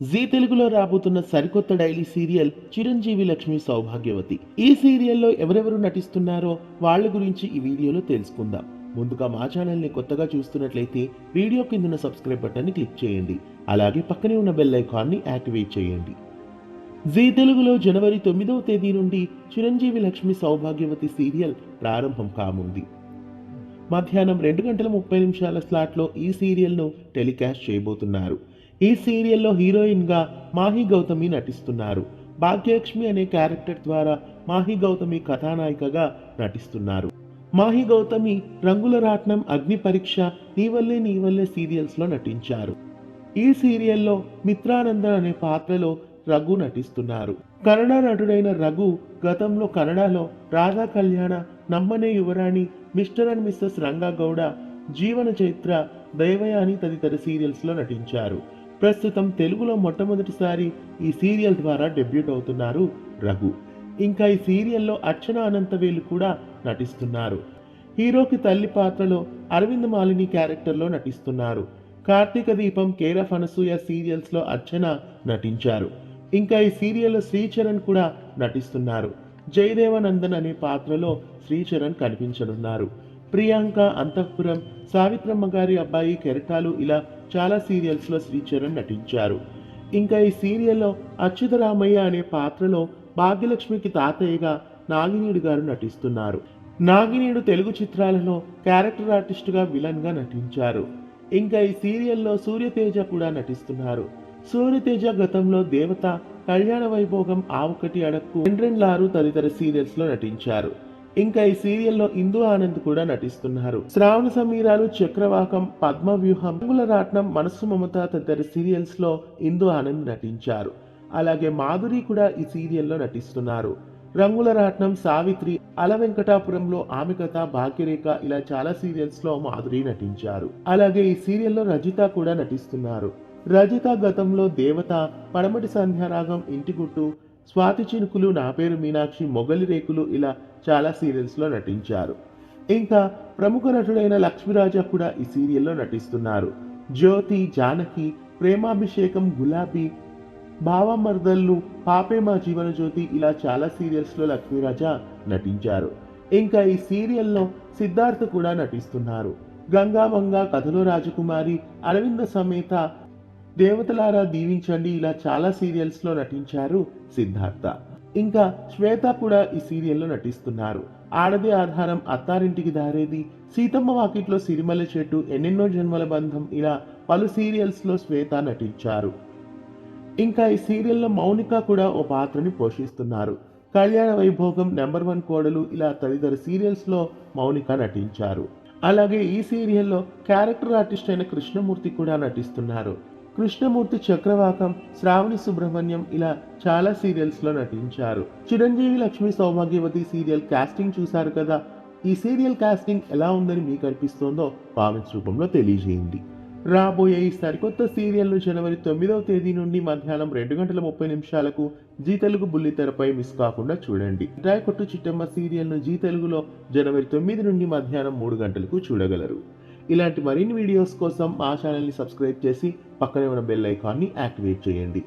G తెలుగులో రాబోతున్న సరికొత్త డైలీ సీరియల్ చిరంజీవి లక్ష్మి సౌభాగ్యవతి. ఈ సీరియల్లో ఎవరెవరు నటిస్తున్నారో వాళ్ళ గురించి ఈ వీడియోలో తెలుసుకుందాం. ముందుగా మా ఛానల్ని కొత్తగా చూస్తున్నట్లయితే వీడియో కింద సబ్స్క్రైబ్ బటన్ని క్లిక్ చేయండి. అలాగే పక్కనే ఉన్న బెల్ ఐకాన్ని యాక్టివేట్ చేయండి. జీ తెలుగులో జనవరి 9వ తేదీ నుండి చిరంజీవి లక్ష్మి సౌభాగ్యవతి సీరియల్ ప్రారంభం కానుంది. మధ్యాహ్నం 2 గంటల 30 నిమిషాల స్లాట్లో ఈ సీరియల్ను టెలికాస్ట్ చేయబోతున్నారు. ఈ సీరియల్లో హీరోయిన్గా మాహి గౌతమి నటిస్తున్నారు. భాగ్యలక్ష్మి అనే క్యారెక్టర్ ద్వారా మాహి గౌతమి కథానాయికగా నటిస్తున్నారు. మాహి గౌతమి రంగుల రాట్నం, అగ్ని పరీక్ష, నీవల్లే నీవల్లే సీరియల్స్లో నటించారు. ఈ సీరియల్లో మిత్రానందన్ అనే పాత్రలో రఘు నటిస్తున్నారు. కన్నడ నటుడైన రఘు గతంలో కన్నడలో రాధా కళ్యాణ, నమ్మనే యువరాణి, మిస్టర్ అండ్ మిస్సెస్ రంగగౌడ, జీవన చైత్ర, దైవయాని తదితర సీరియల్స్లో నటించారు. ప్రస్తుతం తెలుగులో మొట్టమొదటిసారి ఈ సీరియల్ ద్వారా డెబ్యూట్ అవుతున్నారు రఘు. ఇంకా ఈ సీరియల్లో అర్చన అనంతవేలు కూడా నటిస్తున్నారు. హీరోకి తల్లి పాత్రలో అరవింద్ మాలిని క్యారెక్టర్లో నటిస్తున్నారు. కార్తీక దీపం, కేర్ ఆఫ్ అనసూయ సీరియల్స్లో అర్చన నటించారు. ఇంకా ఈ సీరియల్లో శ్రీచరణ్ కూడా నటిస్తున్నారు. జయదేవనందన్ అనే పాత్రలో శ్రీచరణ్ కనిపించనున్నారు. ప్రియాంక, అంతఃపురం, సావిత్రమ్మ గారి అబ్బాయి, కెరటాలు ఇలా చాలా సీరియల్స్లో శ్రీచరణ్ నటించారు. ఇంకా ఈ సీరియల్లో అచ్యుతరామయ్య అనే పాత్రలో భాగ్యలక్ష్మికి తాతయ్యగా నాగినీడు గారు నటిస్తున్నారు. నాగినీడు తెలుగు చిత్రాలలో క్యారెక్టర్ ఆర్టిస్టుగా విలన్గా నటించారు. ఇంకా ఈ సీరియల్లో సూర్యతేజ కూడా నటిస్తున్నారు. సూర్యతేజ గతంలో దేవత, కళ్యాణ వైభోగం, ఆవుకటి అడక్కు, రెండ్రెండ్లారు తదితర సీరియల్స్లో నటించారు. ఇంకా ఈ సీరియల్లో ఇందు ఆనంద్ కూడా నటిస్తున్నారు. శ్రావణ సమీరాలు, చక్రవాకం, పద్మవ్యూహం, రంగుల రాట్నం, మనసు మమత తదితర సీరియల్స్లో ఇందు ఆనంద్ నటించారు. అలాగే మాధురి కూడా ఈ సీరియల్లో నటిస్తున్నారు. రంగుల రాట్నం, సావిత్రి, అలవెంకటాపురంలో ఆమె కథ, భాగ్యరేఖ ఇలా చాలా సీరియల్స్లో మాధురి నటించారు. అలాగే ఈ సీరియల్లో రజిత కూడా నటిస్తున్నారు. రజిత గతంలో దేవత, పడమటి సంధ్యారాగం, ఇంటిగుట్టు, స్వాతి చినుకులు, నా పేరు మీనాక్షి, మొగలి రేకులు ఇలా చాలా సీరియల్స్లో నటించారు. ఇంకా ప్రముఖ నటుడైన లక్ష్మీరాజా కూడా ఈ సీరియల్లో నటిస్తున్నారు. జ్యోతి, జానకి, ప్రేమాభిషేకం, గులాబీ, భావమర్దళ్ళు, పాపే మా జీవన జ్యోతి ఇలా చాలా సీరియల్స్లో లక్ష్మీరాజా నటించారు. ఇంకా ఈ సీరియల్లో సిద్ధార్థ కూడా నటిస్తున్నారు. గంగామంగ, కథలో రాజకుమారి, అరవింద సమేత, దేవతలారా దీవించండి ఇలా చాలా సీరియల్స్లో నటించారు సిద్ధార్థ. ఇంకా శ్వేత కూడా ఈ సీరియల్లో నటిస్తున్నారు. ఆడదే ఆధారం, అత్తారింటికి దారేది, సీతమ్మ వాకిట్లో సిరిమల్ల చెట్టు, ఎన్నెన్నో జన్మల బంధం ఇలా పలు సీరియల్స్లో శ్వేత నటించారు. ఇంకా ఈ సీరియల్లో మౌనిక కూడా ఓ పాత్రని పోషిస్తున్నారు. కళ్యాణ వైభోగం, నెంబర్ 1 కోడలు ఇలా తదితర సీరియల్స్లో మౌనిక నటించారు. అలాగే ఈ సీరియల్లో క్యారెక్టర్ ఆర్టిస్ట్ అయిన కృష్ణమూర్తి కూడా నటిస్తున్నారు. కృష్ణమూర్తి చక్రవాకం, శ్రావణి సుబ్రహ్మణ్యం ఇలా చాలా సీరియల్స్లో నటించారు. చిరంజీవి లక్ష్మి సౌభాగ్యవతి సీరియల్ కాస్టింగ్ చూశారు కదా. ఈ సీరియల్ కాస్టింగ్ ఎలా ఉందని మీకు అనిపిస్తోందో కామెంట్స్ రూపంలో తెలియజేయండి. రాబోయే ఈ సరికొత్త సీరియల్ను జనవరి 9వ తేదీ నుండి మధ్యాహ్నం 2 గంటల 30 నిమిషాలకు జీ తెలుగు బుల్లితెరపై మిస్ కాకుండా చూడండి. రాయ్ కొట్టు చిట్టమ్మ సీరియల్ను జీ తెలుగులో జనవరి 9 నుండి మధ్యాహ్నం 3 గంటలకు చూడగలరు. ఇలాంటి మరిన్ని వీడియోస్ కోసం మా ఛానల్ని సబ్స్క్రైబ్ చేసి పక్కనే ఉన్న బెల్ ఐకాన్ని యాక్టివేట్ చేయండి.